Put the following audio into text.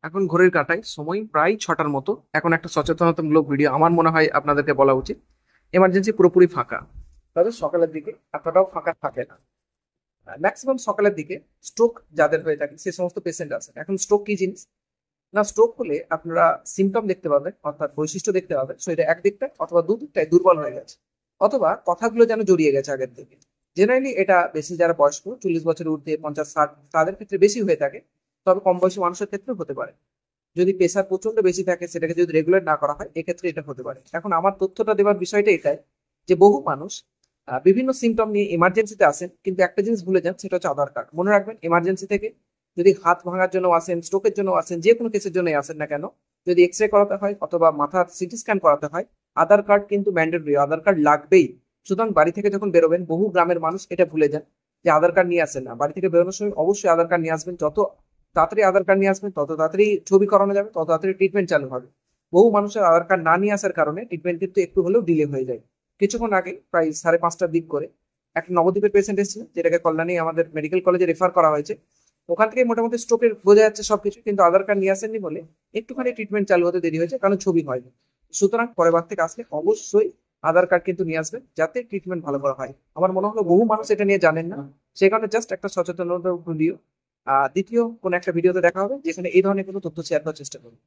এখন ঘড়ির কাঁটায় সময় প্রায় 6টার মতো। এখন একটা সচেতনতামূলক ভিডিও আমার মনে হয় আপনাদেরকে বলা উচিত। এমার্জেন্সি পুরোপুরি ফাঁকা, তবে সকালের দিকে এতটাও ফাঁকা থাকে না। ম্যাক্সিমাম সকালের দিকে স্ট্রোক যাদের হয়ে থাকে সে সমস্ত পেশেন্ট আছে। এখন স্ট্রোক কি জিনিস? না, স্ট্রোক হলে আপনারা সিমটম দেখতে পাবেন, অর্থাৎ বৈশিষ্ট্য দেখতে পাবেন শরীরে একদিকটা অথবা দুদিকটাই দুর্বল হয়ে গেছে, অথবা কথাগুলো যেন জড়িয়ে গেছে আগের থেকে। জেনারেলি এটা বেশি যারা বয়স্ক 40 বছরের ঊর্ধ্বে, 50-60 তাদের ক্ষেত্রে বেশি হয়ে থাকে, তবে কম বয়সী মানুষের ক্ষেত্রে হতে পারে। যদি প্রেশার প্রচন্ড বেশি থাকে, সেটাকে যদি রেগুলেট না করা হয়, এক্ষেত্রে এটা হতে পারে। এখন আমার তথ্যটা দেওয়ার বিষয়টা এটাই যে বহু মানুষ বিভিন্ন সিমটম নিয়ে ইমার্জেন্সিতে আসেন, কিন্তু একটা জিনিস ভুলে যান, সেটা হচ্ছে আধার কার্ড। মনে রাখবেন, ইমার্জেন্সি থেকে যদি হাত ভাঙার জন্য আসেন, স্ট্রোকের জন্য আসেন, যে কোনো কেসের জন্যই আসেন না কেন, যদি এক্স রে করাতে হয় অথবা মাথার সিটি স্ক্যান করাতে হয়, আধার কার্ড কিন্তু ম্যান্ডেটরি, আধার কার্ড লাগবেই। সুতরাং বাড়ি থেকে যখন বেরোবেন, বহু গ্রামের মানুষ এটা ভুলে যান যে আধার কার্ড নিয়ে আসেন না। বাড়ি থেকে বেরোনোর সময় অবশ্যই আধার কার্ড নিয়ে আসবেন। যত তাড়াতাড়ি আধার কার্ড নিয়ে আসবেন, তত তাড়াতাড়ি ছবি করানো যাবে, তত তাড়াতাড়ি ট্রিটমেন্ট চালু হবে। বহু মানুষের আধার কার্ড না নিয়ে আসার কারণে ট্রিটমেন্ট কিন্তু একটু হলেও ডিলে হয়ে যায়। কিছুক্ষণ আগে প্রায় 5:30টার দিক করে একটা নবদ্বীপের পেশেন্ট এসেছিলেন, যেটাকে কল্যাণী আমাদের মেডিকেল কলেজে রেফার করা হয়েছে। ওখান থেকে মোটামুটি স্ট্রোকের বোঝা যাচ্ছে সবকিছু, কিন্তু আধার কার্ড নিয়ে আসেননি বলে একটুখানি ট্রিটমেন্ট চালু হতে দেরি হয়েছে, কারণ ছবি হয়নি। সুতরাং পরের বার থেকে আসলে অবশ্যই আধার কার্ড কিন্তু নিয়ে আসবেন, যাতে ট্রিটমেন্ট ভালো করা হয়। আমার মনে হলো বহু মানুষ এটা নিয়ে জানেন না, সেই কারণে জাস্ট একটা সচেতনতা ভিডিও। দ্বিতীয় কোন একটা ভিডিওতে দেখা হবে যেখানে এই ধরনের কোনো তথ্য শেয়ার করার চেষ্টা করবো।